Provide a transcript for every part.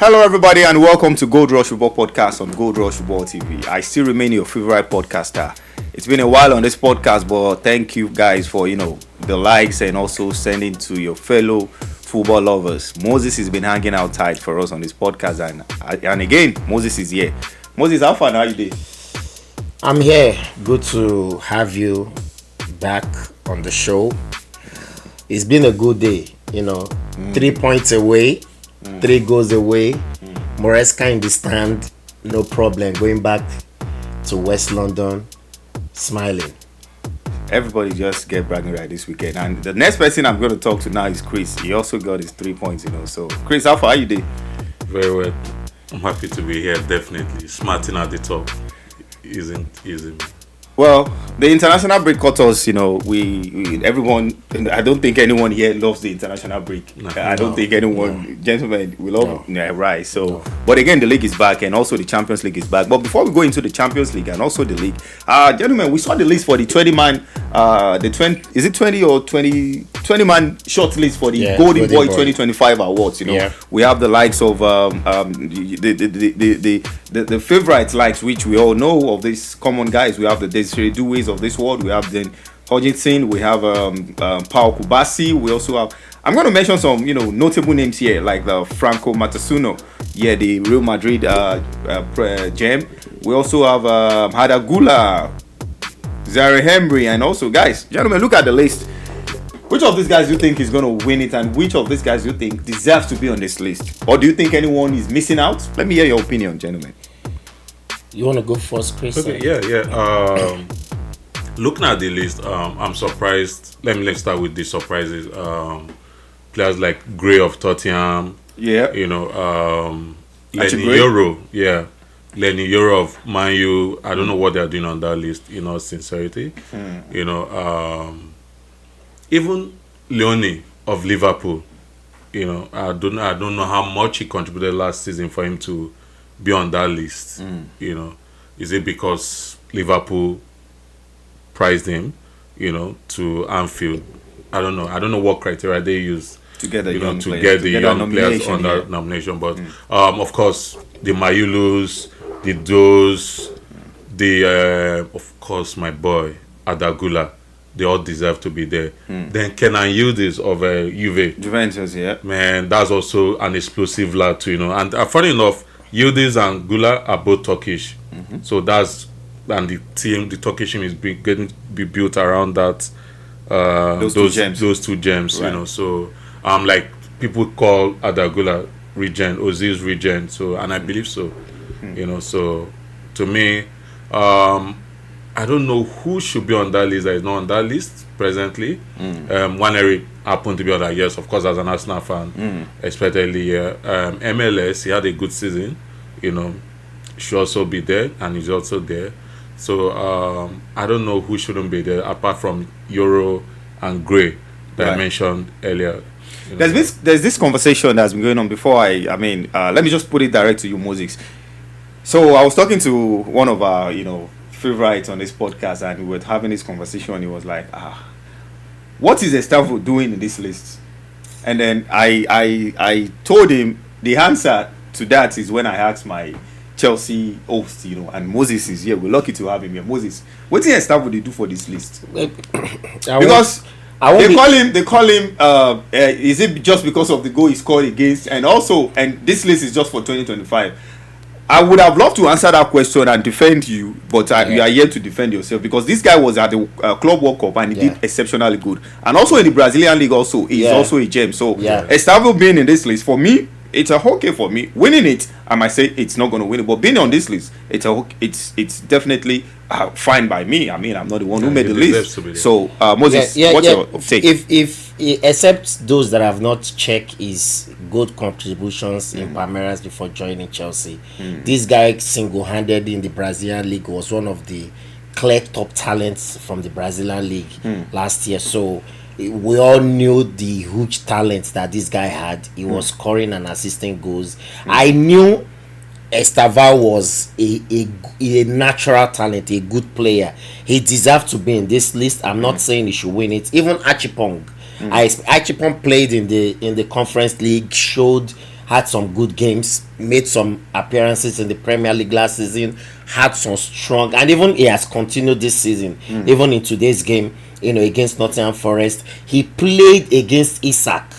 Hello, everybody, and welcome to Gold Rush Football Podcast on Gold Rush Football TV. I still remain your favorite podcaster. It's been a while on this podcast, but thank you guys for the likes and also sending to your fellow football lovers. Moses has been hanging out tight for us on this podcast, and again, Moses is here. Moses, how far are you doing? I'm here. Good to have you back on the show. It's been a good day, 3 points away. 3 goals away. Moresca in the stand, no problem. Going back to West London, smiling. Everybody just get bragging right this weekend. And the next person I'm going to talk to now is Chris. He also got his 3 points, So, Chris, how far are you doing? Very well. I'm happy to be here, definitely. Smarting at the top isn't easy. Well, the international break cut us, everyone, I don't think anyone here loves the international break. I don't think anyone, gentlemen, we love right. So, but again, the league is back and also the Champions League is back. But before we go into the Champions League and also the league, gentlemen, we saw the list for the 20-man, is it 20 or 20-man short list for the Golden Boy 2025 awards, We have the likes of the favorite likes, which we all know of these common guys. We have the Duways of this world. We have then Hodgson. We have Paul Kubasi. We also have. I'm going to mention some notable names here, like the Franco Matasuno. The Real Madrid gem. We also have Hadagula, Zaire Hembry, and also gentlemen, look at the list. Which of these guys do you think is going to win it, and which of these guys do you think deserves to be on this list, or do you think anyone is missing out? Let me hear your opinion, gentlemen. You want to go first, Chris? Okay, yeah. Looking at the list, I'm surprised. Let's start with the surprises. Players like Gray of Tottenham. Yeah. Lenny Yoro. Yeah. Lenny Yoro of Man U. I don't know what they're doing on that list, in all sincerity. Even Leone of Liverpool. I don't know how much he contributed last season for him to be on that list. Is it because Liverpool priced him to Anfield? I don't know what criteria they use to get the young players on that nomination, but of course the Mayulus, the Does, of course my boy Adagula, they all deserve to be there. Then Kenan Yildiz of Juventus, man, that's also an explosive lad too, and funny enough, Yildiz and Gula are both Turkish, so the Turkish team is getting built around that. Those two gems, right. So like people call Adagula Regent, Ozil's Regent. So, and I believe so, So to me, I don't know who should be on that list that is not on that list presently. Waneri happened to be on that, yes, of course, as an Arsenal fan, expectedly. MLS, he had a good season, should also be there, and he's also there. So I don't know who shouldn't be there apart from Euro and Gray that I mentioned earlier. There's this conversation that's been going on before. Let me just put it direct to you, Moses. So I was talking to one of our favorites on this podcast, and we were having this conversation. He was like, what is Estavo doing in this list? And then I told him the answer to that is when I asked my Chelsea host, and Moses is here. We're lucky to have him here. Moses, what did Estavo do for this list? Because they call him. Is it just because of the goal he scored against, and this list is just for 2025? I would have loved to answer that question and defend you, but you are here to defend yourself, because this guy was at the Club World Cup and he did exceptionally good, and also in the Brazilian league also he's also a gem. So Estavo being in this list, for me, it's a okay for me. Winning it, I might say it's not going to win it, but being on this list, it's definitely fine by me. I mean, I'm not the one who made the list. So Moses, what's your take? If except those that have not checked his good contributions in Palmeiras before joining Chelsea, this guy single-handed in the Brazilian league was one of the clear top talents from the Brazilian league last year. So we all knew the huge talent that this guy had. He was scoring and assisting goals. I knew Estava was a natural talent, a good player. He deserved to be in this list. I'm not saying he should win it. Even Achipong. Achipong played in the Conference League, showed had some good games, made some appearances in the Premier League last season, had some strong, and even he has continued this season, even in today's game, against Nottingham Forest. He played against Isak,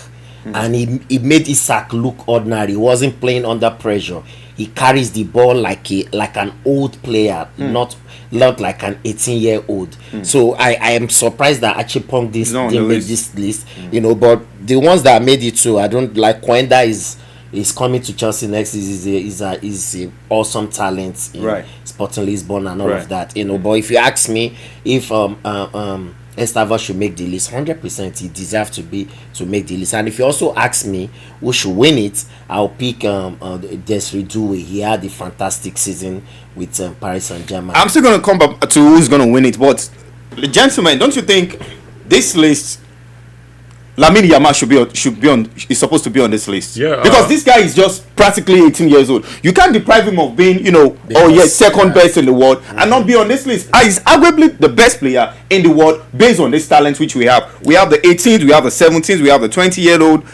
and he made Isak look ordinary. He wasn't playing under pressure. He carries the ball like an old player, not like an 18-year-old. So I am surprised that Achipong didn't make this list. But the ones that made it too, I don't like. Kwenda is coming to Chelsea next. Is a awesome talent in Sporting Lisbon and all of that. But if you ask me if Estava should make the list, 100% he deserves to make the list. And if you also ask me who should win it, I'll pick Desiree Doué. He had a fantastic season with Paris Saint-Germain. I'm still going to come back to who's going to win it, but gentlemen, don't you think this list, Lamine Yamal is supposed to be on this list? Yeah, because this guy is just practically 18 years old. You can't deprive him of being, second best in the world and not be on this list. He's arguably the best player in the world based on this talent which we have. We have the 18s, we have the 17s, we have the 20-year-old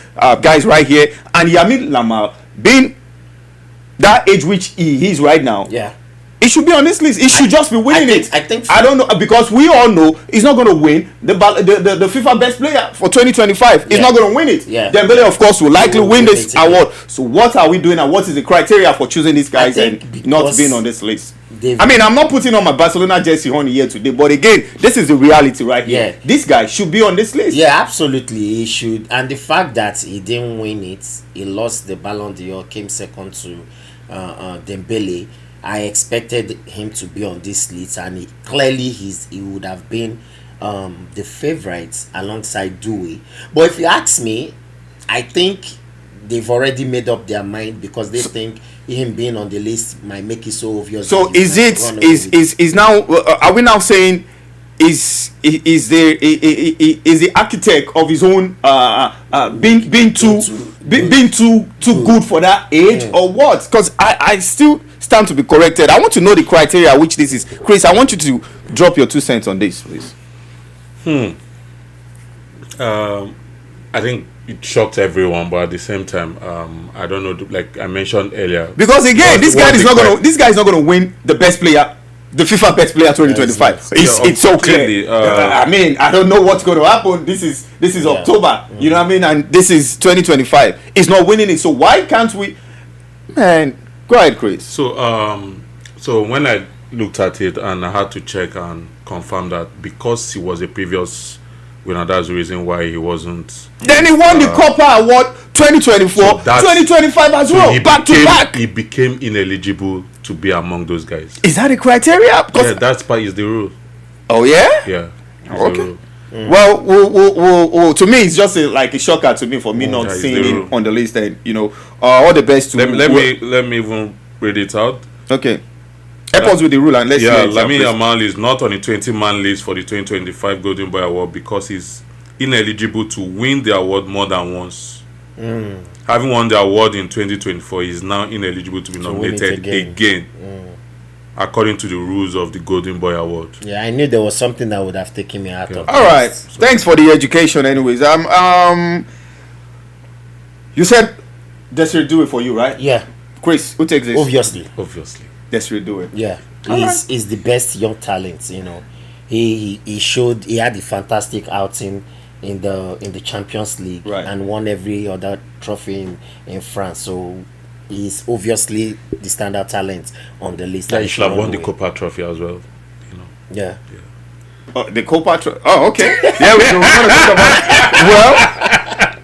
guys right here, and Lamine Yamal being that age which he is right now. Yeah. It should be on this list. It should just be winning it. I think. I don't know, because we all know he's not going to win the FIFA best player for 2025. He's not going to win it. Yeah. Dembele, of course, will likely win this award. So what are we doing, and what is the criteria for choosing these guys and not being on this list? I'm not putting on my Barcelona jersey on here today, but again, this is the reality right here. This guy should be on this list. Yeah, absolutely, he should. And the fact that he didn't win it, he lost the Ballon d'Or, came second to Dembele. I expected him to be on this list, and he would have been the favourite alongside Doué. But if you ask me, I think they've already made up their mind, because they think him being on the list might make it so obvious. So is now are we now saying is the architect of his own being too good for that age, or what? Because I still stand to be corrected. I want to know the criteria which this is. Chris, I want you to drop your 2 cents on this, please. I think it shocked everyone, but at the same time, I don't know, like I mentioned earlier. Because again, this guy is not going to win the best player, the FIFA best player 2025. It's so clear. I don't know what's going to happen. This is October. You know what I mean? And this is 2025. He's not winning it. So why can't we? Man, go ahead, Chris. So when I looked at it, and I had to check and confirm that because he was a previous winner, that's the reason why he wasn't. Then he won the Copa Award 2024, 2025 as well, back to back. He became ineligible to be among those guys. Is that a criteria? Yeah, that's part is the rule. Oh yeah. Yeah. Okay. Well, to me, it's just a shocker to me for me not seeing him on the list. And all the best to. Let me even read it out. Okay. Help us with the rule, and let's. Yeah, Lamine Yamal is not on the 20-man list for the 2025 Golden Boy Award because he's ineligible to win the award more than once. Having won the award in 2024, he's now ineligible to be nominated again. According to the rules of the Golden Boy Award. Yeah, I knew there was something that would have taken me out of. All right, thanks for the education. Anyways, you said Desiree Doué for you, right? Yeah. Chris, who takes this? Obviously. Desiree Doué. Yeah, he's the best young talent. He showed he had a fantastic outing in the Champions League, and won every other trophy in France. So he's obviously the standard talent on the list. Yeah, he should have won the Copa Trophy as well. Yeah. Oh, the Copa Trophy. Oh, okay. Yeah, we're going to talk about. Well,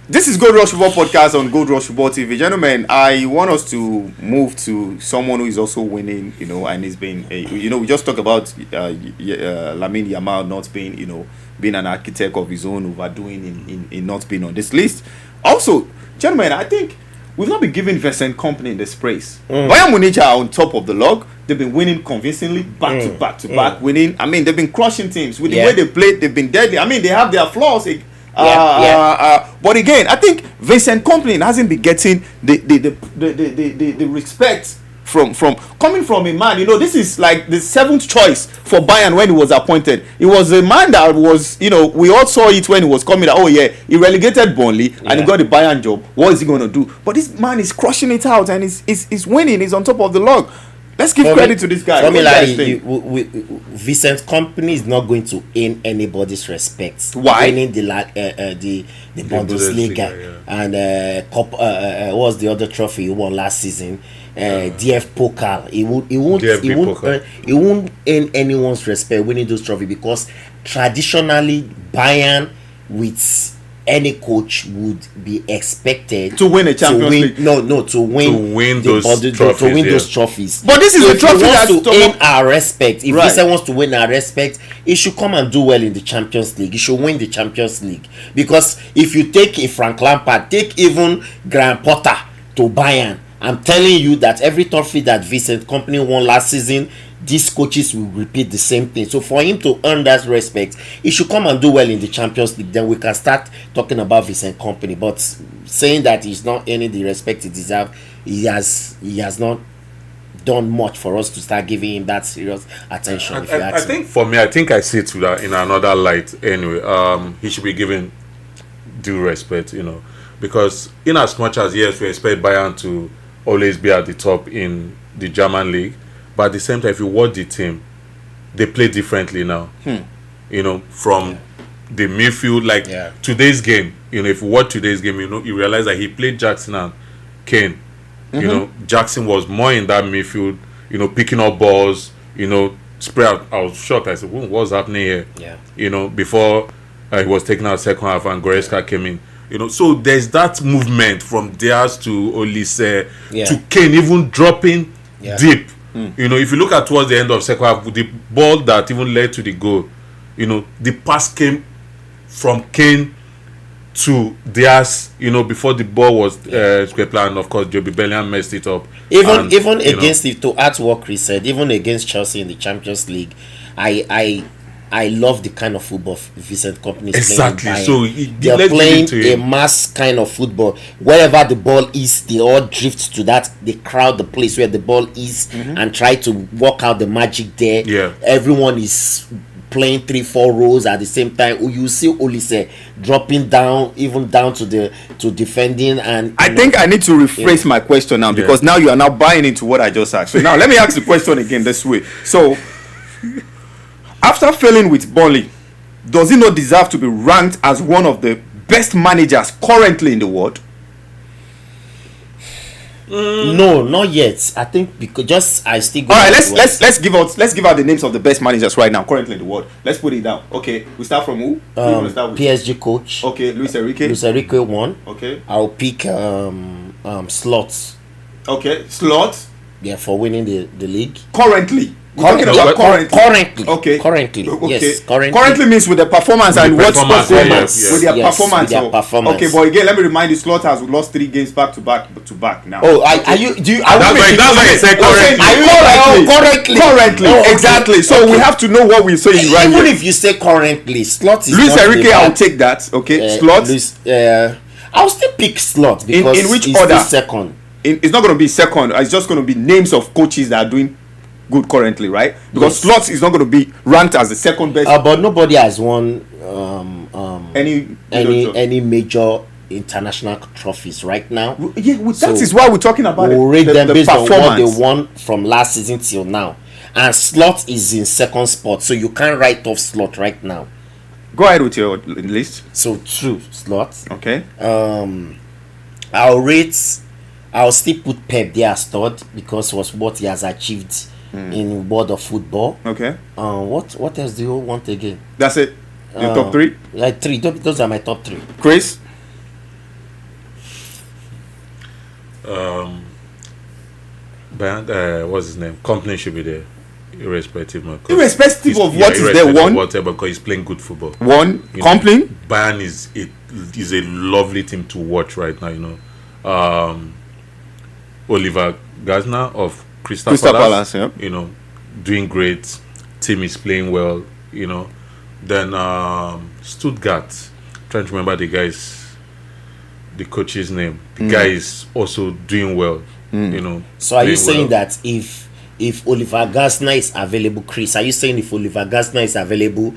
this is Gold Rush Football Podcast on Gold Rush Football TV. Gentlemen, I want us to move to someone who is also winning, and he's been, we just talked about Lamine Yamal not being, being an architect of his own, overdoing in not being on this list. Also, gentlemen, I think we've not been giving Vincent Kompany this praise. Bayern Munich are on top of the log. They've been winning convincingly, back to back, winning. I mean, they've been crushing teams. With the way they played, they've been deadly. I mean, they have their flaws. But again, I think Vincent Kompany hasn't been getting the respect coming from a man. This is like the 7th choice for Bayern when he was appointed. He was a man that was, we all saw it when he was coming. Oh yeah, he relegated Burnley and he got the Bayern job. What is he going to do? But this man is crushing it out and he's winning. He's on top of the log. Let's give credit to this guy. For me, like, Vincent Kompany is not going to earn anybody's respect. Why? Winning the Bundesliga and what was the other trophy he won last season? DF Pokal. He won't earn anyone's respect winning those trophies, because traditionally Bayern with any coach would be expected to win a Champions League. To win those trophies. But this is a trophy that wants to earn our respect. If Vincent wants to win our respect, he should come and do well in the Champions League. He should win the Champions League. Because if you take a Frank Lampard, take even Graham Potter to Bayern, I'm telling you that every trophy that Vincent Kompany won last season, these coaches will repeat the same thing. So for him to earn that respect, he should come and do well in the Champions League. Then we can start talking about Vincent Kompany. But saying that he's not earning the respect he deserves, he has not done much for us to start giving him that serious attention. I think for me, I see it in another light. Anyway, he should be given due respect. Because in as much as yes, we expect Bayern to always be at the top in the German league, but at the same time, if you watch the team, they play differently now. From the midfield, today's game. If you watch today's game, you realize that he played Jackson and Kane. Jackson was more in that midfield. Picking up balls. Spray out. I was shocked. I said, "What's happening here?" Yeah. Before he was taken out second half and Goretzka came in. So there's that movement from Diaz to Olise to Kane, even dropping deep. If you look at towards the end of second half, the ball that even led to the goal, the pass came from Kane to Diaz, before the ball was square plan, and of course Joby Bellingham messed it up. Even against, to add to what Chris said, even against Chelsea in the Champions League, I love the kind of football Vincent Kompany is playing. So they're playing a mass kind of football. Wherever the ball is, they all drift to that. They crowd the place where the ball is and try to work out the magic there. Yeah. Everyone is playing 3-4 rows at the same time. You see Olise dropping down, even down to defending. And I think I need to rephrase my question now, because now you are now buying into what I just asked. So now let me ask the question again this way. So after failing with Burnley, does he not deserve to be ranked as one of the best managers currently in the world? No, not yet. I think because I still go. All right, let's give out the names of the best managers right now currently in the world. Let's put it down. Okay, we start from who? Start with? PSG coach. Okay, Luis Enrique. Luis Enrique won. Okay. I'll pick Slots. Okay, Slots. Yeah, for winning the league. Currently. Currently. Okay. Currently. Okay. Yes. Currently. Currently means with the performance and what's performance. with their performance. With their performance. Okay, but again, let me remind you, Slot has lost 3 games back to back now. Oh, are you? Do you? That's why I said Currently. Currently, Oh, okay. exactly. So we have to know what we're saying right Even here. if you say currently, Slot is. Luis Enrique, I'll take that. Okay, Slot. I'll still pick Slot because in which he's order? the second. It's not going to be second. It's just going to be names of coaches that are doing good currently, right? Because Slots is not going to be ranked as the second best. But nobody has won any major international trophies right now. That is why we're talking about we'll rate them based on what they performance. won from last season till now. And Slot is in second spot, so you can't write off Slot right now. Go ahead with your list. So true, Slot. Okay. I'll still put Pep there as third because was what he has achieved in world of football. Okay. What else do you want again? That's it. Your top 3? Like 3. Those are my top 3. Chris? What's his name? Kompany should be there. Irrespective of what is there, one? Whatever, because he's playing good football. One, Kompany? Bayern is a lovely team to watch right now, Oliver Glasner of Crystal Palace, yeah. Doing great. Team is playing well, Then Stuttgart, trying to remember the coach's name. The guy is also doing well. You know. So are you playing saying well. that if Oliver Glasner is available, Chris, are you saying if Oliver Glasner is available,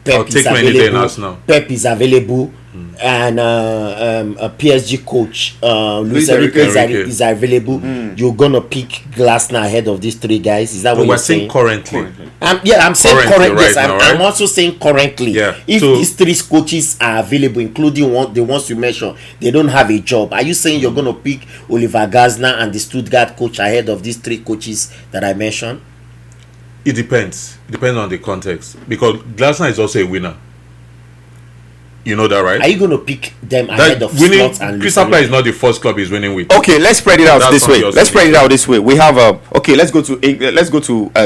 I'll Pep is take him any day in available, Arsenal. Pep is available, and a PSG coach, Luis Enrique Enrique. is available, you're gonna pick Glasner ahead of these three guys? Is that what We're you're saying saying? currently. I'm saying Currently, currently. Yes, right now, I'm right? also saying currently. Yeah, If so- these three coaches are available, including the ones you mentioned, they don't have a job. Are you saying you're going to pick Oliver Glasner and the Stuttgart coach ahead of these three coaches that I mentioned? It depends. It depends on the context. Because Glasner is also a winner. You know that, right? Are you going to pick them ahead That of winning, Slot and Crystal Palace Luis is not the first club he's winning with. Okay, let's spread it out That's this not way. yours. Let's spread it out this way. We have okay. Let's go to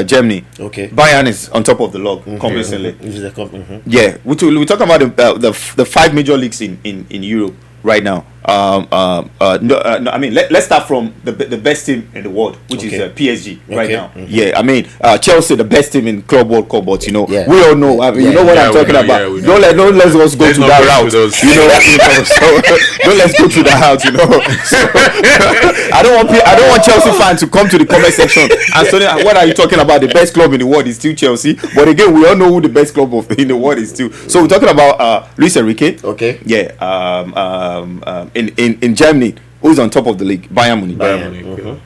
Germany. Okay. Bayern is on top of the log convincingly. If it's a company, Yeah, we're talking about the five major leagues in Europe right now. No, I mean, let's start from the best team in the world, which is Okay. PSG right Okay. now. Yeah, I mean, Chelsea, the best team in Club World Cup, but Yeah. we all know. I mean, you know what Yeah, I'm we talking know, about. yeah, we know. Don't let us go Let's to not that go route. to those. So don't let's go to that route. So, I don't want Chelsea fans to come to the comment section and say, what are you talking about? The best club in the world is still Chelsea. But again, we all know who the best club in the world is still. So we're talking about Luis Enrique. Okay. Yeah. In Germany, who's on top of the league? Bayern Munich. Bayern Munich, yeah.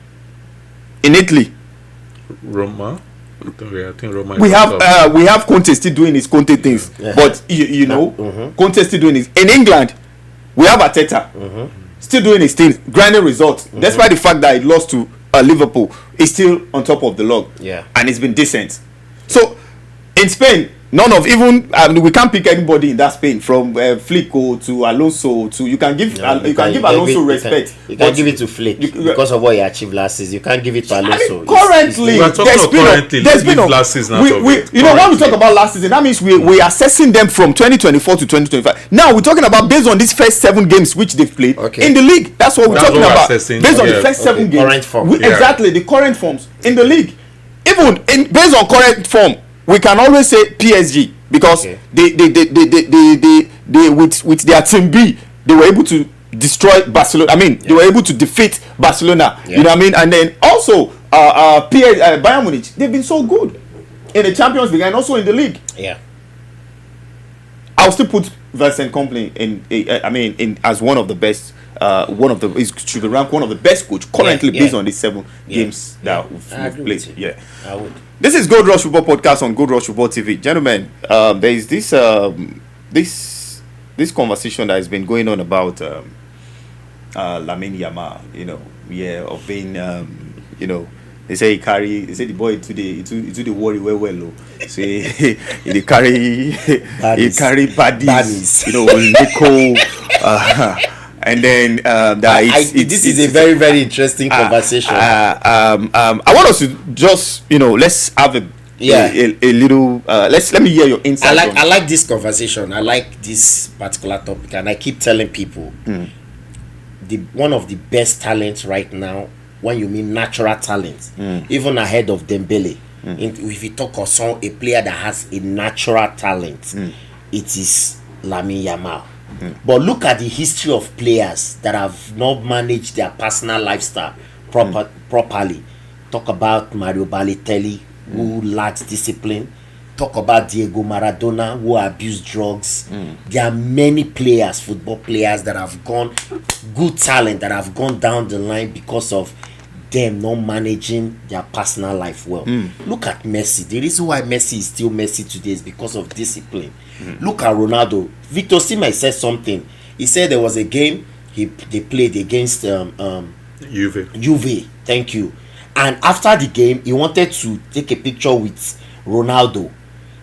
In Italy, Roma. I think Roma. we is on top. have Conte still doing his Conte things, but you know, Conte still doing his. In England, we have Arteta still doing his things, grinding results, despite the fact that he lost to Liverpool. He's still on top of the log, Yeah. and it's been decent. So in Spain, none of we can't pick anybody in that Spain from Flick to Alonso to you can give Alonso respect. You can but give it to Flick you- because of what he achieved last season. You can't give it to Alonso. currently, We are talking there's of been currently. there's Let's been leave last season out of we it. you know when we Currently. talk about last season, that means we are assessing them from 2024 to 2025. Now we're talking about based on these first 7 games which they've played Okay. in the league. That's what we're That's talking what we're about. assessing, Based on the yeah. first 7 games, Current form. Yeah. exactly the current forms in the league. Even based on current form, we can always say PSG because Okay. they with their team B, they were able to destroy Barcelona. I mean, they were able to defeat Barcelona. Yeah. You know what I mean? And then also Bayern Munich, they've been so good in the Champions League and also in the league. Yeah. I'll still put Vincent Kompany in as one of the best. Should be ranked one of the best coach currently Yeah, based yeah. on these 7 games that I we've agree played. with you. Yeah. I would. This is Gold Rush Football Podcast on Gold Rush Football TV. Gentlemen, there is this conversation that has been going on about Lamine Yamal, of being they say the boy today the worry well. Say he carry baddies, Nico and then This is a very, very interesting conversation. I want us to just let's have a little let me hear your insight. I like this conversation. I like this particular topic, and I keep telling people one of the best talents right now, when you mean natural talent, even ahead of Dembele. If you talk of a player that has a natural talent, it is Lamine Yamal. But look at the history of players that have not managed their personal lifestyle properly. Talk about Mario Balotelli, who lacks discipline. Talk about Diego Maradona, who abused drugs. There are many players, football players, that have gone, good talent, that have gone down the line because of them not managing their personal life well. Look at Messi. The reason why Messi is still Messi today is because of discipline. Look at Ronaldo. Victor Osimhen said something. He said there was a game they played against Juve. Thank you. And after the game, he wanted to take a picture with Ronaldo.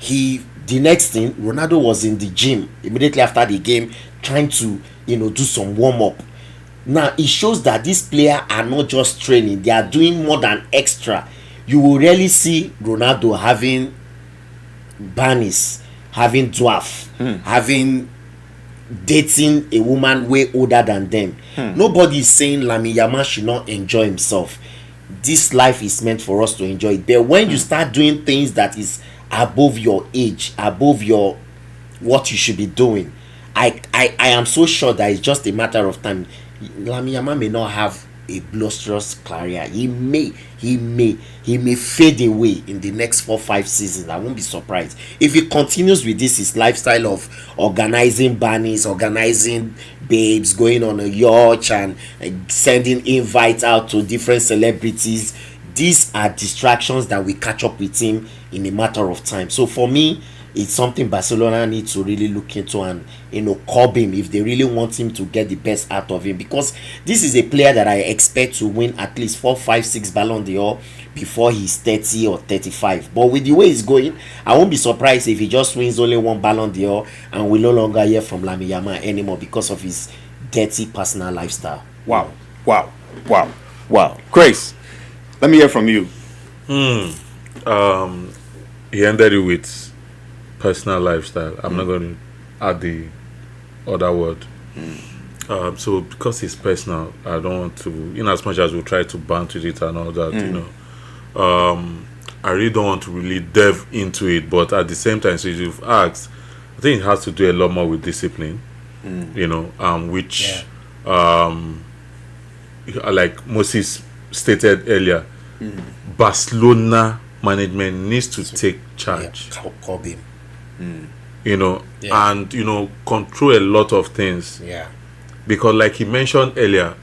The next thing, Ronaldo was in the gym immediately after the game, trying to do some warm up. Now it shows that these players are not just training; they are doing more than extra. You will rarely see Ronaldo having bunnies, having dwarf, having dating a woman way older than them. Nobody is saying Lamine Yamal should not enjoy himself. This life is meant for us to enjoy it. But when you start doing things that is above your age, above what you should be doing, I am so sure that it's just a matter of time. Lamine Yamal may not have a blusterous career. He may fade away in the next 4-5 seasons. I won't be surprised if he continues with his lifestyle of organizing bunnies, organizing babes, going on a yacht and sending invites out to different celebrities. These are distractions that will catch up with him in a matter of time. So for me, it's something Barcelona needs to really look into and curb him if they really want him to get the best out of him, because this is a player that I expect to win at least 4, 5, 6 Ballon d'Or before he's 30 or 35. But with the way he's going, I won't be surprised if he just wins only 1 Ballon d'Or and we no longer hear from Lamine Yamal anymore because of his dirty personal lifestyle. Wow. Grace, let me hear from you. He ended it with personal lifestyle. I'm not going to add the other word. So because it's personal, I don't want to, in as much as we try to banter it and all that, I really don't want to really delve into it. But at the same time, so you've asked, I think it has to do a lot more with discipline, which, like Moses stated earlier, Barcelona management needs to take charge. Curb him. And control a lot of things. Because like he mentioned earlier,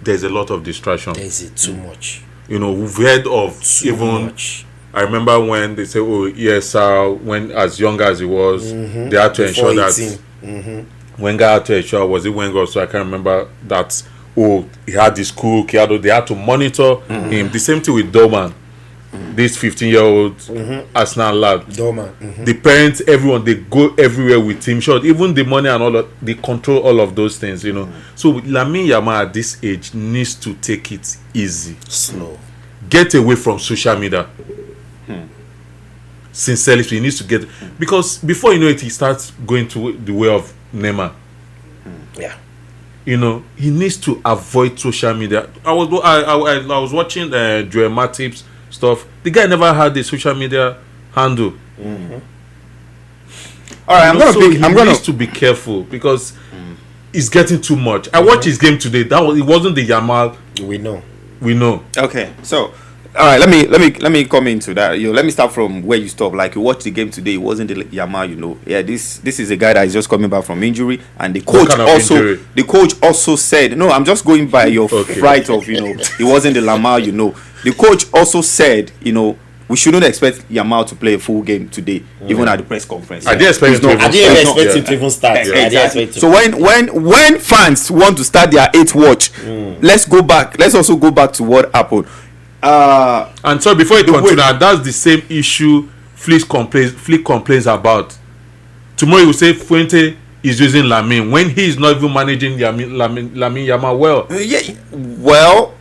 there's a lot of distraction. There's too much. We've heard of too much. I remember when they say, when as young as he was, they had to ensure that Wenger had to ensure, was it Wenger? So I can't remember that. He had this cook. They had to monitor him. The same thing with Dortmund. This 15-year-old Arsenal lad. Dortmund. The parents, everyone, they go everywhere with him. Short, even the money and all of, they control all of those things. So Lamine Yamal at this age needs to take it easy, slow, get away from social media. Sincerely, he needs to get, because before you know it, he starts going to the way of Neymar. He needs to avoid social media. I was watching Joel Matip's stuff. The guy never had a social media handle. All right, I'm gonna needs to be careful because it's getting too much. I watched his game today. It wasn't the Yamal. We know. Okay, so all right, let me come into that. Let me start from where you stop. Like, you watched the game today, it wasn't the Yamal. This is a guy that is just coming back from injury, and the coach also said, no, I'm just going by your fright of it wasn't the Yamal. The coach also said, we shouldn't expect Yamal to play a full game today, even at the press conference. I didn't expect him to even start. Exactly. So when fans want to start their 8th watch, let's also go back to what happened. And so before you continue, that's the same issue Flick complains about. Tomorrow you will say Fuente is using Lamine when he is not even managing Lamine Yamal well. Well,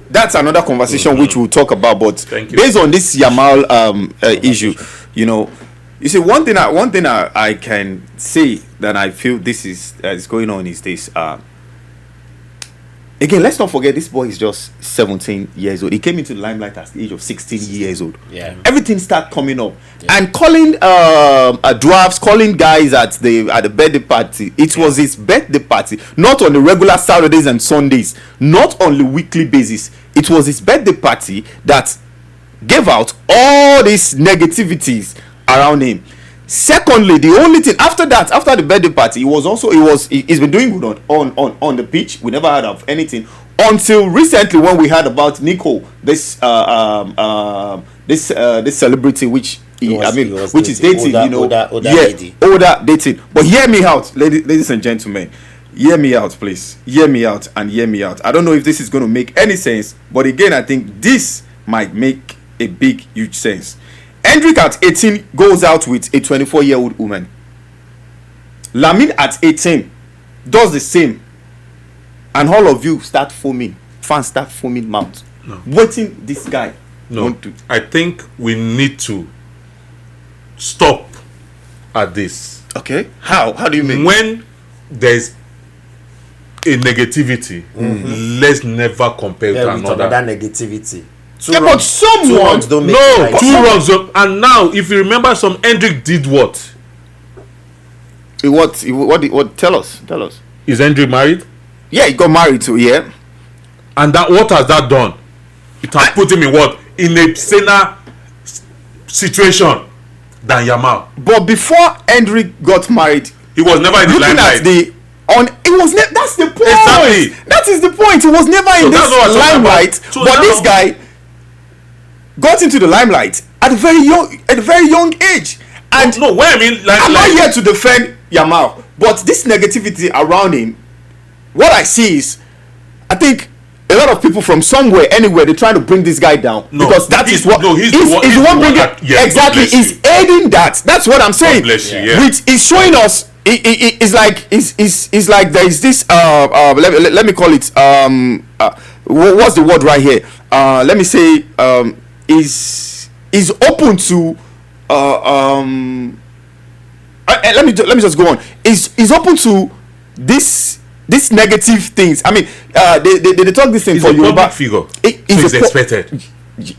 that's another conversation which we'll talk about. But based on this Yamal issue, you see, one thing I can say that I feel this is going on is this. Again, let's not forget this boy is just 17 years old. He came into the limelight at the age of 16 years old. Everything started coming up, and calling drafts, calling guys at the birthday party. It was his birthday party, not on the regular Saturdays and Sundays, not on the weekly basis. It was his birthday party that gave out all these negativities around him. Secondly, the only thing after the birthday party, he's been doing good on the pitch. We never heard of anything until recently when we heard about Nico, this celebrity which is dating, older dating. But hear me out, ladies and gentlemen. Hear me out, please. Hear me out and hear me out. I don't know if this is going to make any sense, but again, I think this might make a big, huge sense. Hendrik at 18 goes out with a 24-year-old woman. Lamine at 18 does the same. And all of you start foaming. Fans start foaming mouth. Waiting this guy. I think we need to stop at this. Okay. How do you mean? When there's a negativity, let's never compare to another negativity. But someone don't make two wrongs. And now, if you remember, Hendrik did what? What? Tell us. Is Hendrik married? Yeah, he got married to. Yeah. And that what has that done? It has put him in what? In a saner situation than Yamal. But before Hendrik got married, he was never in the limelight. That's the point. Exactly. That is the point. He was never in this limelight. So but this guy got into the limelight at a very young age. And no, where I mean, I'm not here to defend Yamal, but this negativity around him, what I see is, I think a lot of people from somewhere, anywhere, they're trying to bring this guy down because that is what he's the one bringing. Exactly, he's aiding that. That's what I'm saying. Which is showing us. It's like there is this. Let me call it. What's the word right here? Let me say. Is open to. Let me just go on. Is open to this negative things. I mean, they talk this thing he's for you. He's a public figure. It's expected.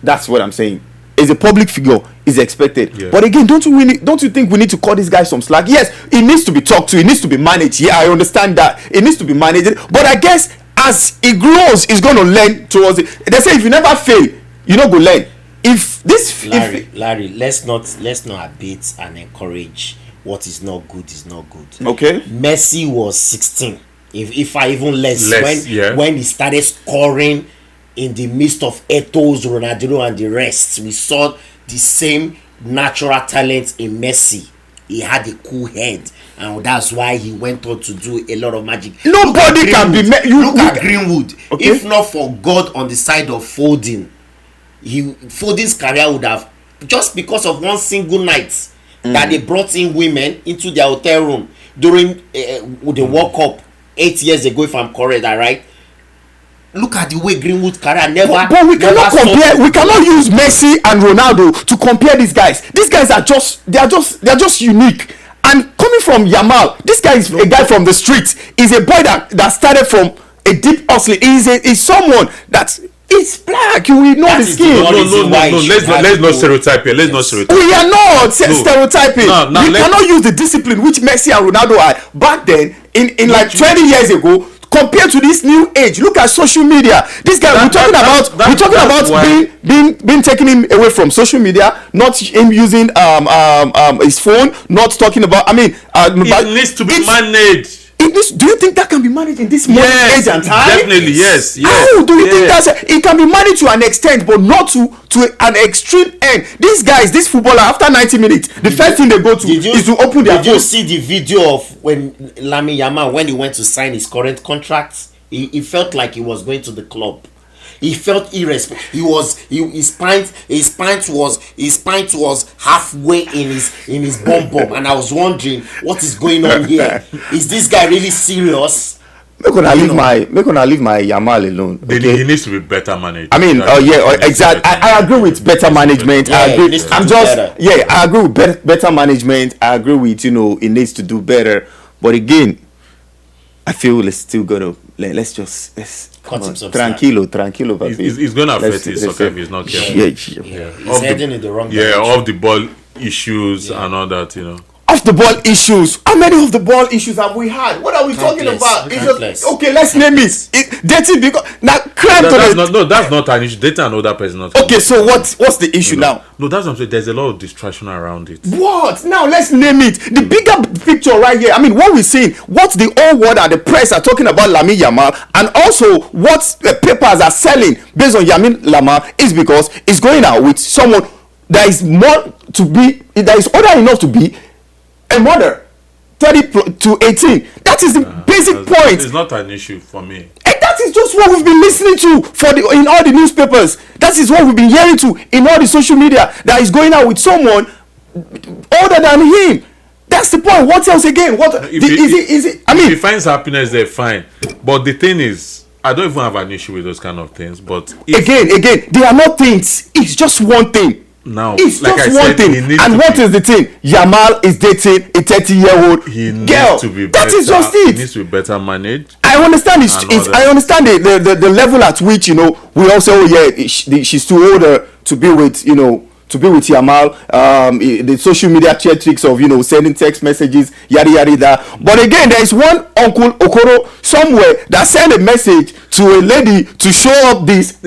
That's what I'm saying. Is a public figure is expected. Yeah. But again, don't you think we need to cut this guy some slack? Yes, it needs to be talked to. It needs to be managed. Yeah, I understand that. It needs to be managed. But I guess as it grows, it's going to learn towards it. They say if you never fail, you not go learn. If this Larry, let's not abate and encourage what is not good is not good. Okay. Messi was 16. If I even less when he started scoring in the midst of Eto'os, Ronaldo and the rest, we saw the same natural talent in Messi. He had a cool head, and that's why he went on to do a lot of magic. Nobody can be look at Greenwood. Okay. If not for God on the side of Foden, Foden's career would have, just because of one single night that they brought in women into their hotel room during the World Cup 8 years ago, if I'm correct, right? Look at the way Greenwood's career never. But we cannot compare. We cannot use Messi and Ronaldo to compare these guys. These guys are just unique. And coming from Yamal, this guy is a guy from the streets. He's a boy that started from a deep hustling. He's someone that is black. You will know the skin. No. Let's not stereotype here. Let's not stereotype. We are not stereotyping. We cannot use the discipline which Messi and Ronaldo had back then. In like 20 years ago. Compared to this new age, look at social media. This guy, we're talking about being taking him away from social media, not him using his phone, not talking about. I mean, it needs to be managed. Do you think that can be managed in this modern age and time? Definitely, yes. How do you think it can be managed to an extent, but not to an extreme end? These guys, this footballer, after 90 minutes, the first thing they go to is to open their phone. Did you see the video of when Lamine Yamal, when he went to sign his current contract? He felt like he was going to the club. He felt irresponsible. His pint was halfway in his bum, and I was wondering what is going on here. Is this guy really serious? Make una leave my Yamal alone. Okay? He needs to be better managed. I mean, exactly. I agree with better management. I agree. I agree with better management. I agree with it needs to do better. But again, I feel it's still gonna let's cut him some tranquilo. It's gonna affect his soccer if he's not careful. Yeah. He's heading in the wrong direction. Off the ball issues and all that, Off the ball issues. How many of the ball issues have we had? What are we talking about? Okay, let's name it. Dirty because now crime. That's not an issue. Data and other person. Okay, so what's the issue now? No, that's what I'm saying. There's a lot of distraction around it. What? Now let's name it. The bigger picture right here. I mean, what we're seeing, what the whole world and the press are talking about Lamine Yamal, and also what the papers are selling based on Lamine Yamal is because it's going out with someone that is more to be, that is older enough to be a mother, 30 to 18. That is the basic point. It's not an issue for me. And that is just what we've been listening to in all the newspapers. That is what we've been hearing to in all the social media. That is going out with someone older than him. That's the point. What else again? If he finds happiness there, fine. But the thing is, I don't even have an issue with those kind of things. But again, they are not things. It's just one thing. Now, it's like just one thing. And what is the thing? Yamal is dating a 30-year-old girl. That is just it. He needs to be better managed. I understand I understand the level at which we also she's too older to be with to be with Yamal, the social media tricks of sending text messages, yada yada. But again, there is one Uncle Okoro somewhere that sent a message to a lady to show up this.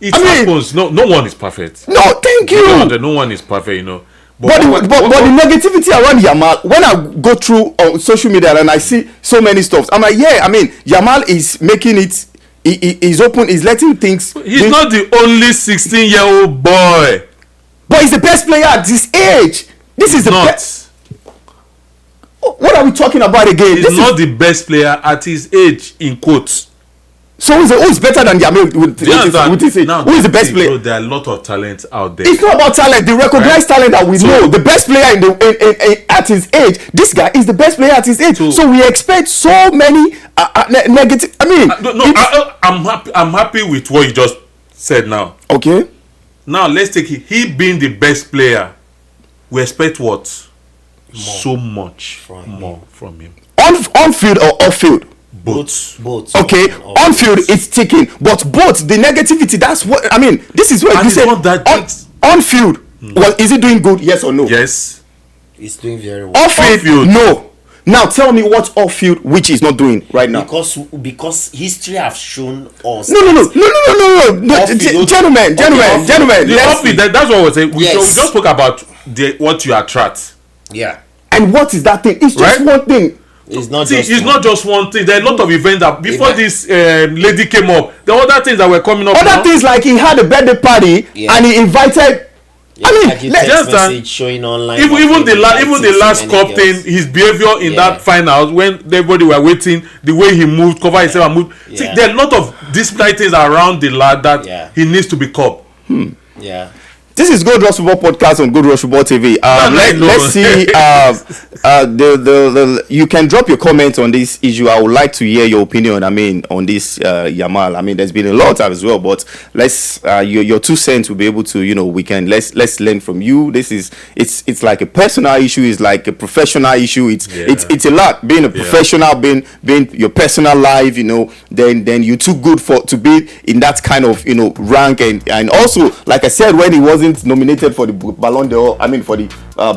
It happens. No one is perfect. No, thank you. No one is perfect, But the negativity around Yamal, when I go through on social media and I see so many stuff, I'm like, yeah, I mean, Yamal is making it. He's open. He's letting things. He's not the only 16-year-old boy. But he's the best player at this age. This is the best. What are we talking about again? He's not the best player at his age, in quotes. So who's better than Yamal with his age? Who is the best player? There are a lot of talent out there. It's not about talent. The recognized talent that we know. The best player at his age. This guy is the best player at his age. So we expect so many negative. I mean, I'm happy with what you just said now. Okay. Now let's take it. He being the best player, we expect what? So much more from him. On field or off field? Both. Okay, on field it's ticking, but both the negativity. That's what I mean. This is what you said. On field, well, is he doing good? Yes or no? Yes, he's doing very well. Off field, no. Now tell me what's off field which he's not doing right now. Because history have shown us. No. Gentlemen. That's what I was saying. We just spoke about what you attract. Yeah. And what is that thing? It's just one thing. It's not just one thing. There are a lot of events that before this lady came up, there were other things that were coming up. Other things like he had a birthday party and he invited. Message showing online. Even the last cup thing, his behavior in that finals when everybody were waiting, the way he moved, cover himself and moved. See, there are a lot of disciplinary things around the lad that he needs to be cupped. Yeah. This is Gold Rush Football Podcast on Gold Rush Football TV. Let's see. You can drop your comments on this issue. I would like to hear your opinion. I mean, on this Yamal. I mean, there's been a lot as well, but let's your 2 cents will be able to. We can let's learn from you. This is it's like a personal issue. It's like a professional issue. It's a lot. Being a professional, being your personal life. Then you're too good to be in that kind of rank and also like I said when he wasn't nominated for the Ballon d'Or, I mean for the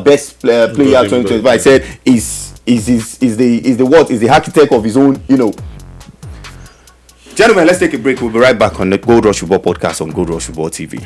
best player 2025. I said is the architect of his own. Gentlemen, let's take a break. We'll be right back on the Gold Rush Football Podcast on Gold Rush Football TV.